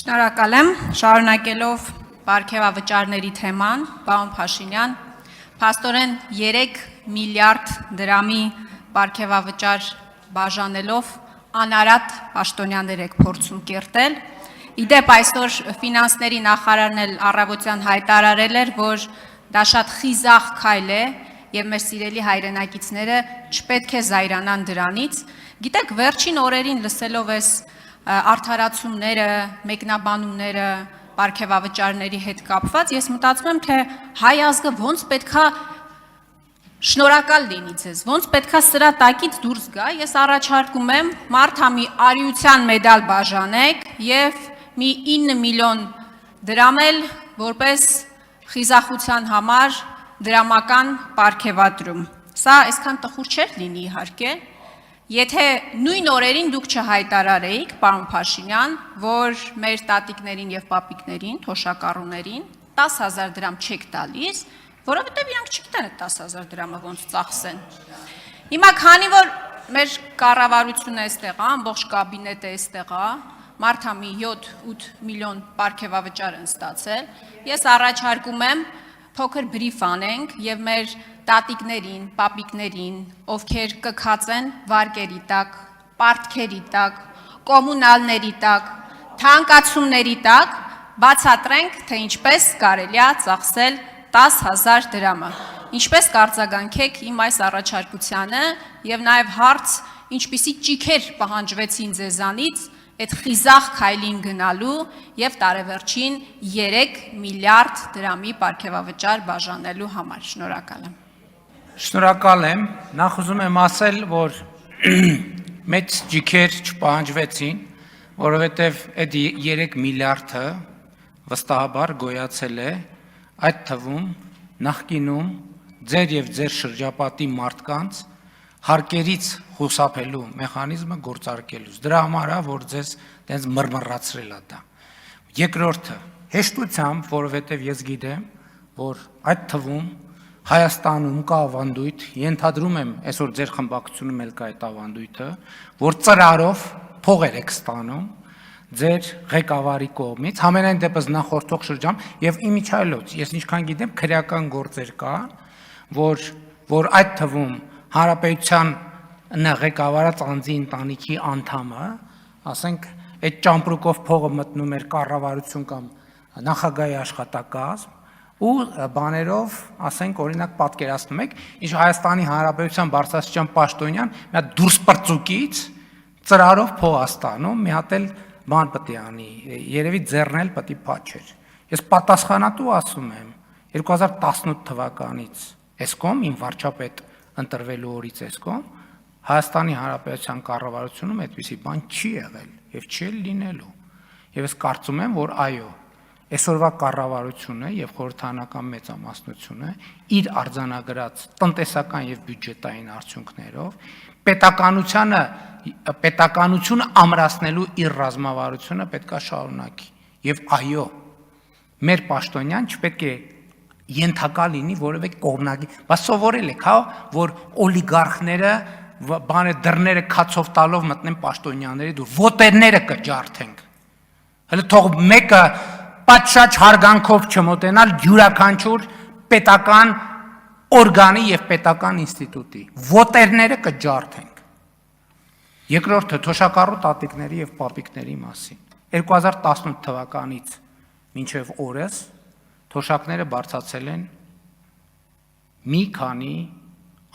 Շնորհակալ եմ, շարունակելով պարգևավճարների թեման, պարոն Փաշինյան, փաստորեն 3 միլիարդ դրամի պարգևավճար բաժանելով անարատ պաշտոնյաներ եք փորձում կերտել։ Իդեպ այսօր ֆինանսների նախարարն էլ առավոտյան հայտարարել էր, որ դա շատ խիզախ քայլ է եւ մեր սիրելի հայրենակիցները չպետք է զայրանան դրանից։ Գիտեք, վերջին օրերին լսելով այս արդարացումները, մեկնաբանումները, պարգևավճարների հետ կապված, ես մտածում եմ, թե հայ ազգը ոնց պետքա շնորհակալ լինի ձեզ, ոնց պետքա սրա տակից դուրս գա։ Ես առաջարկում եմ Մարթամի արիության մեդալ բաժանեք եւ մի 9 միլիոն դրամ էլ որպես խիզախության համար դրամական պարգևատրում։ Սա այսքան տխուր չէր լինի իհարկե, եթե նույն օրերին դուք չհայտարարեիք, պարոն Փաշինյան, որ մեր տատիկներին եւ պապիկներին, թոշակառուներին 10,000 դրամ չեք տալիս, որովհետեւ իրանք չգիտեն այդ 10,000 դրամը ոնց ծախսեն։ Հիմա քանի որ մեր կառավարությունը այստեղ է, ամբողջ կաբինետը այստեղ է, Մարթամի 7-8 միլիոն պարգևավճար են ստացել, ես առաջարկում եմ փոքր բրիֆ անենք եւ մեր տատիկներին, պապիկներին, ովքեր կքածեն վարկերի տակ, պարտքերի տակ, կոմունալների տակ, թանկացումների տակ, բացատրենք, թե ինչպես կարելի է ծախսել 10,000 դրամը։ Ինչպես կարձագանքեք իմ այս առաջարկությանը եւ նաեւ հարց, ինչպիսի ճիքեր պահանջվեցին ձեզանից այդ խիզախ քայլին գնալու եւ տարեվերջին 3 միլիարդ դրամի պարգևավճար բաժանելու համար։ Շնորհակալ եմ։ Շնորհակալ եմ, նախ ուզում եմ ասել, որ մեծ ճիքեր չպահանջվեցին, որովհետև այդ 3 միլիարդը վստահաբար գոյացել է, այդ թվում նախկինում ձեր եւ ձեր շրջապատի մարդկանց հարկերից խուսափելու մեխանիզմը գործարկելուց։ Դրա համար է, որ ձեզ տենց մռմռացրել է դա։ Երկրորդը, հեշտությամբ, որովհետև ես գիտեմ, որ այդ թվում Հայաստանում կա ավանդույթ, ենթադրում եմ, այսօր ձեր խմբակցությունում էլ կա այդ ավանդույթը, որ ծրարով փողեր եք ստանում ձեր ղեկավարի կողմից, համենայն դեպս նախորդող շրջան եւ իմիջայլոց, ես ինչքան գիտեմ, քրեական գործեր կա, որ այդ թվում Հանրապետության ղեկավարած անձի ընտանիքի անդամը, ասենք, այդ ճամպրուկով փողը մտնում էր կառավարություն կամ նախագահի աշխատակազմ ու բաներով, ասենք, օրինակ պատկերացնում եք, ինչ Հայաստանի Հանրապետության բարձրաստիճան պաշտոնյան մի հատ դուրս պրծուկից ծրարով փող է ստանում, մի հատ էլ բան պետք է անի, երևի ձեռն էլ պետք է փաչեր։ Ես պատասխանատու ասում եմ 2018 թվականից էսկոմ իմ վարչապետ ընտրվելու օրից էսկոմ Հայաստանի Հանրապետության կառավարությունում այդպիսի բան չի եղել եւ չի լինելու։ Եվ ես կարծում եմ, որ այո, այսօրվա կառավարությունը եւ խորհրդարանական մեծամասնությունը իր արձանագրած տնտեսական եւ բյուջետային արդյունքներով պետականությունը ամրացնելու իր ռազմավարությունը պետքա շարունակի։ Եվ այո, մեր պաշտոնյան չպետք է ենթակա լինի որևէ կողմնակի, բայց սովորել եք, հա, որ օլիգարխները բանը դռները քացով տալով մտնեն պաշտոնյաների դուր, ոտերները կջարդենք։ Հələ թող մեկը պատշաճ հարգանքով չմոտենալ յուրաքանչյուր պետական օրգանի եւ պետական ինստիտուտի, ոտերները կջարդենք։ Երկրորդը թոշակառու տատիկների եւ պապիկների մասին։ 2018 թվականից մինչեւ օրս թոշակները բարձրացել են մի քանի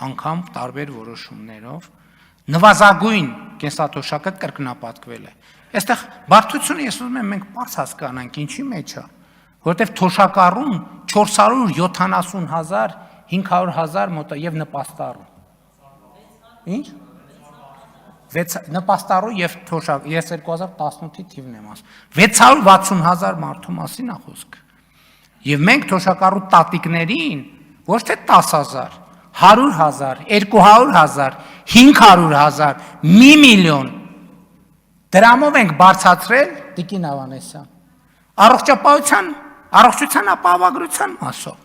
անգամ տարբեր որոշումներով, նվազագույն կենսաթոշակը կրկնապատկվել է։ Այստեղ բարդությունը ես ուզում եմ մենք բաց հասկանանք ինչի մեջ է, որովհետև թոշակառուն 470,000, 500,000 մոտ եւ նպաստառու։ Ինչ? Նպաստառու եւ թոշակ, ես 2018-ի թիվն եմ ասում։ 660,000 մարդու մասին է խոսքը։ Եվ մենք թոշակառու տատիկներին ոչ թե 10,000, 100,000, 200,000, 500,000, 1 միլիոն դրամով ենք բարձրացրել Տիկին Ավանեսյան։ Առողջության ապահովագրության մասով։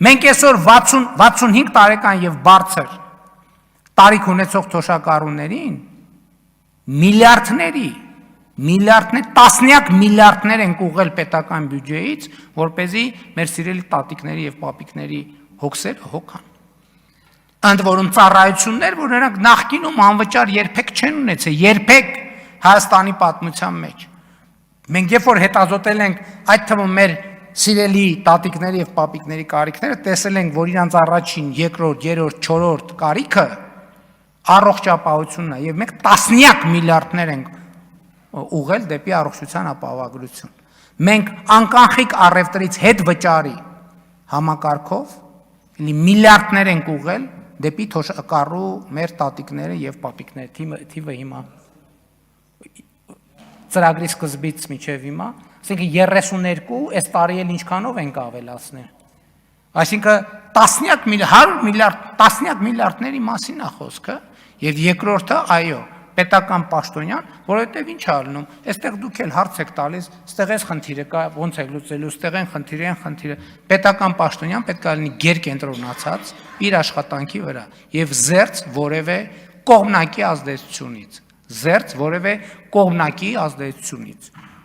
Մենք այսօր 65 տարեկան եւ բարձր տարիք ունեցող թոշակառուներին միլիարդների Միլիարդներ, տասնյակ միլիարդներ են ուղղել պետական բյուջեից, որպեսզի մեր սիրելի տատիկների եւ պապիկների հոգսերը հոգան։ Ընդ որում ծառայություններ, որ նրանք նախկինում անվճար երբեք չեն ունեցել, երբեք Հայաստանի պատմության մեջ։ Մենք երբ որ հետազոտել ենք այդ թվում մեր սիրելի տատիկների եւ պապիկների կարիքները, տեսել ենք, որ իրանց առաջին, երկրորդ, երրորդ, չորրորդ կարիքը առողջապահությունն է եւ մենք տասնյակ միլիարդներ ենք ուղղել դեպի առողջության ապահովագրություն։ Մենք անկախիկ առևտրից հետ վճարի համակարգով միլիարդներ ենք ուղղել դեպի թոշակառու մեր տատիկները եւ պապիկները, թիվը հիմա ծրագրի սկզբից մինչև հիմա, ասենք 32, այս տարի էլ ինչքանով ենք ավելացնել։ Այսինքն տասնյակ միլիարդների մասին է խոսքը, եւ երկրորդը, այո, պետական պաշտոնյան, որովհետեւ ինչ ալնում, այստեղ դուք էլ հարց եք տալիս, այստեղ էս խնդիրը կա, ոնց եք լուծելու, այստեղ են խնդիրը, պետական պաշտոնյան պետք է լինի գերկենտրոնացած իր աշխատանքի վրա եւ զերծ որևէ կողմնակի ազդեցությունից,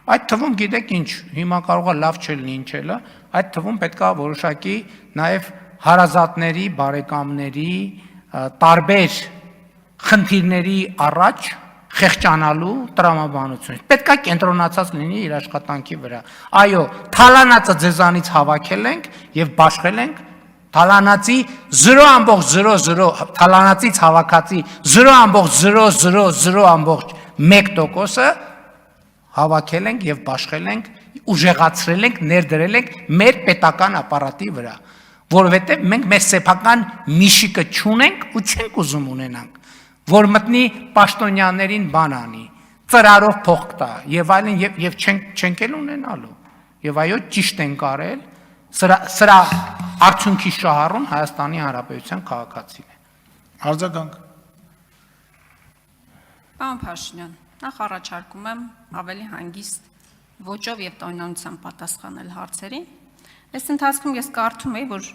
Այդ թվում գիտեք ինչ, հիմա կարող է լավ չլինի ինչելը, այդ թվում պետք է որոշակի նաեւ հարազատների, բարեկամների, տարբեր խնդիրների առաջ խեղճանալու տրամաբանություն։ Պետք է կենտրոնացած լինի իր աշխատանքի վրա։ Այո, թալանացը ձեզանից հավաքել ենք եւ բաշխել ենք, թալանացի 0.00 թալանացից հավաքածի 0.000.1%-ը հավաքել ենք եւ բաշխել ենք, ուժեղացրել ենք, ներդրել ենք մեր պետական ապարատի վրա, որովհետեւ մենք մեր սեփական միշիկը չունենք ու չենք ուզում ունենանք, որ մտնի պաշտոնյաներին բան անի, ծրարով փող տա եւ այլն եւ չենք էլ ունենալու։ Եվ այո, ճիշտ են կարել, սրա արդյունքի շահառուն Հայաստանի Հանրապետության քաղաքացին է։ Արձագանք։ Պարոն Փաշինյան, նախ առաջարկում եմ ավելի հանգիստ ոճով եւ տոնայնությամբ պատասխանել հարցերին։ Այս ընթացքում ես կարդում եի, որ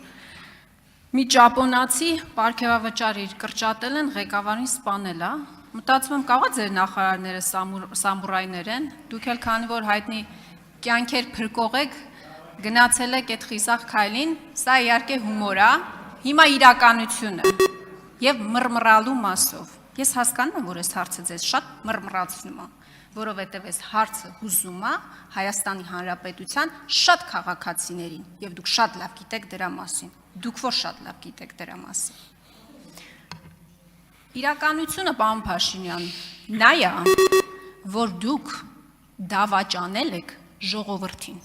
մի ճապոնացի պարգևավճար իր կրճատել են, ղեկավարին սպանել է։ Մտածում եմ, կարող է ձեր նախարարները սամուրայներ են, դուք էլ քանի որ հայտնի կյանքեր փրկող եք, գնացել եք այդ խիսախ քայլին, սա իհարկե հումոր է, հիմա իրականություն է եւ մռմռալու մասով։ Ես հասկանում եմ, որ այս հարցը ձեզ շատ մռմռացնում է, որովհետև այս հարցը հուզում է Հայաստանի Հանրապետության շատ քաղաքացիներին եւ դուք շատ լավ գիտեք դրա մասին։ Դուք որ շատ լավ գիտեք դրա մասին։ Իրականությունը, պարոն Փաշինյան, նա է, որ դուք դավաճանել եք ժողովրդին,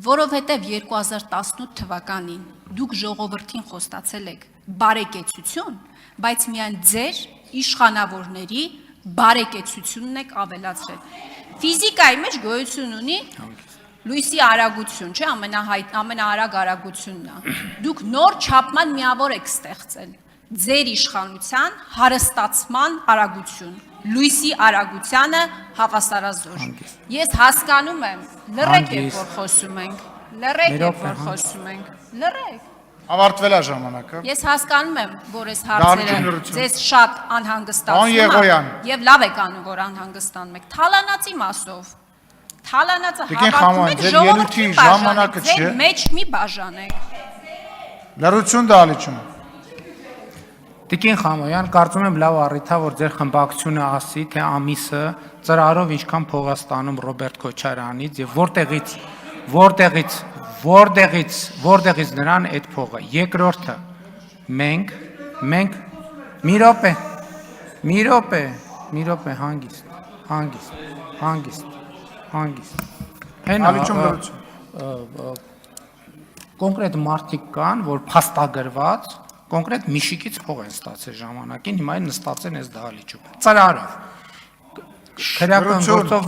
որովհետև 2018 թվականին դուք ժողովրդին խոստացել եք բարեկեցություն, բայց միայն ձեր իշխանավորների բարեկեցությունն եք ավելացրել։ Ֆիզիկայի մեջ գոյություն ունի լույսի արագություն, չէ՞, ամենաարագ արագությունն է։ Դուք նոր չափման միավոր եք ստեղծել ձեր իշխանության հարստացման արագություն, լույսի արագությանը հավասարազոր։ Ես հասկանում եմ, լռեք եք որ խոսում ենք, լռեք։ Ավարտվել է ժամանակը։ Ես հասկանում եմ, որ այս հարցերը ձեզ շատ անհանգստացնում Եղոյան։ եւ լավ եք անում, որ անհանգստանում եք։ Թալանացի մասով։ Թալանացը Տիկին հավաքում Խամանյան, եք ձեր ժողովրդին ելույթի ժամանակը բաժանեք, չէ։ ձեր մեջ մի բաժանեք։ Լրություն դալիճում։ Տիկին Խամանյան, կարծում եմ լավ առիթ է, որ ձեր խմբակցությունը ասի, թե ամիսը ծրարով ինչքան փող է ստանում Ռոբերտ Քոչարյանից եւ որտեղից նրան այդ փողը։ Երկրորդը, մենք մի րոպե հանգիստ։ Դալիճում լրություն։ Կոնկրետ մարդիկ կան, որ փաստագրված կոնկրետ միշիկից փող են ստացել ժամանակին, հիմա են նստած են այս դահլիճում։ Ծրարով։ Քրեական գործով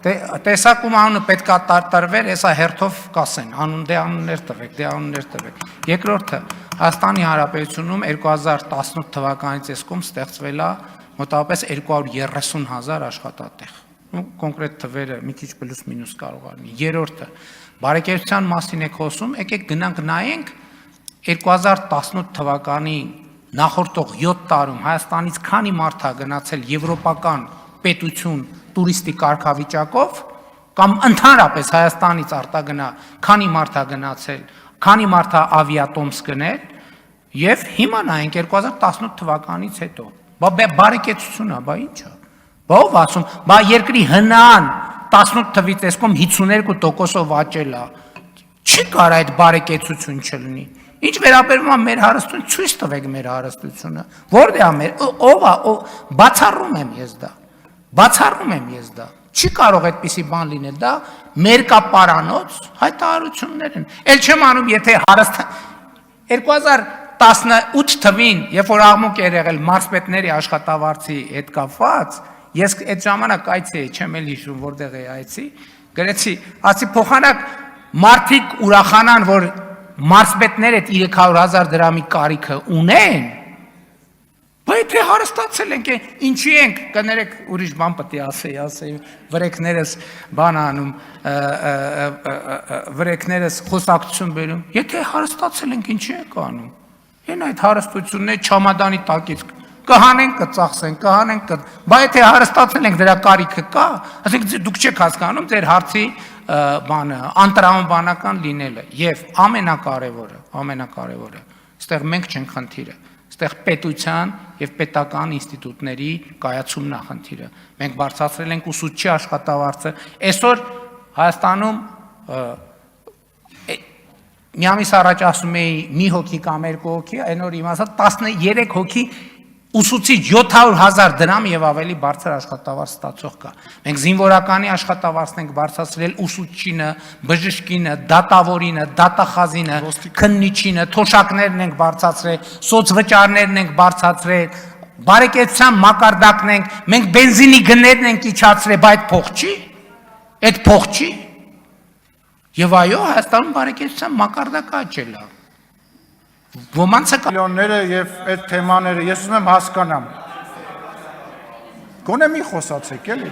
տեսակում անունը պետք է տարվեր, հեսա հերթով կասեն, անուններ տվեք։ Երկրորդը, Հայաստանի Հանրապետությունում 2018 թվականից այսքոմ ստեղծվել է մոտավորապես 230,000 աշխատատեղ։ Կոնկրետ թվերը մի քիչ պլյուս մինուս կարող է լինի։ Երրորդը, բարեկեցության մասին եք խոսում, եկեք գնանք նայենք 2018 թվականի նախորդող 7 տարում Հայաստանից քանի մարդ է գնացել եվրոպական պետություն տուրիստի կարգավիճակով կամ ընդհանրապես Հայաստանից արտագնա, քանի մարդ է գնացել, քանի մարդ է ավիատոմս գնել եւ հիմա նայենք 2018 թվականից հետո։ Բա բարեկեցություն է, բա ի՞նչ է։ Բա ով ասում, բա երկրի հնան 18 թվից էսկոմ 52%-ով աճել է։ Չի կարա այդ բարեկեցություն չլինի։ Ինչ վերաբերում է մեր հարստություն, ցույց տվեք մեր հարստությունը։ Որտե՞ղ է մեր, ով է, բացառում եմ ես դա։ Բացառում եմ ես դա։ Չի կարող այդպիսի բան լինել, դա մերկապարանոց հայտարարություններ են։ Էլ չեմ անում, եթե հարստ 2018 թվին, երբ որ աղմուկ էր եղել մարզպետների աշխատավարձի հետ կապված, ես այդ ժամանակ այցի էի, չեմ էլ հիշում որտեղ էի այցի, գրեցի, ասի փոխանակ մարդիկ ուրախանան, որ մարզպետները 300,000 դրամի կարիքը ունեն, բայց եթե հարստացել ենք, ինչի ենք, կներեք ուրիշ բան պետք է ասեի, վրեկներս բան անում, վրեկներս խոսակցություն բերում, եթե հարստացել ենք, ինչի ենք անում, են այդ հարստությունները չամադանի տակից կհանենք, կծախսենք, կհանենք, բայց եթե հարստացել ենք, դրա կարիքը կա, ասենք դուք չեք հասկանում ձեր հարցի բանը, անտրամաբանական լինելը եւ ամենակարևորը, այստեղ մենք չենք խնդիրը, այստեղ պետության եւ պետական ինստիտուտների կայացումն է խնդիրը։ Մենք բարձրացրել ենք ուսուցչի աշխատավարձը, այսօր Հայաստանում մի ամիս առաջ ասում էի մի հոգի կամ երկու հոգի, այն օր իմացա 13 հոգի ուսուցիչ 700,000 դրամ եւ ավելի բարձր աշխատավարձ ստացող կա։ Մենք զինվորականի աշխատավարձն ենք բարձրացրել ուսուցչինը, բժշկինը, դատավորինը, դատախազինը, քննիչինը, թոշակներն ենք բարձրացրել, սոցվճարներն ենք բարձրացրել, բարեկեցության մակարդակն ենք, մենք բենզինի գներն ենք իջացրել, բայց փող չի։ Այդ փող չի։ Եվ այո, Հայաստանում բարեկեցության մակարդակը աճել է։ Ոմանցը Միլիոնները եւ այդ թեմաները ես ուզում եմ հասկանամ։ Գոնե մի խոսացեք էլի։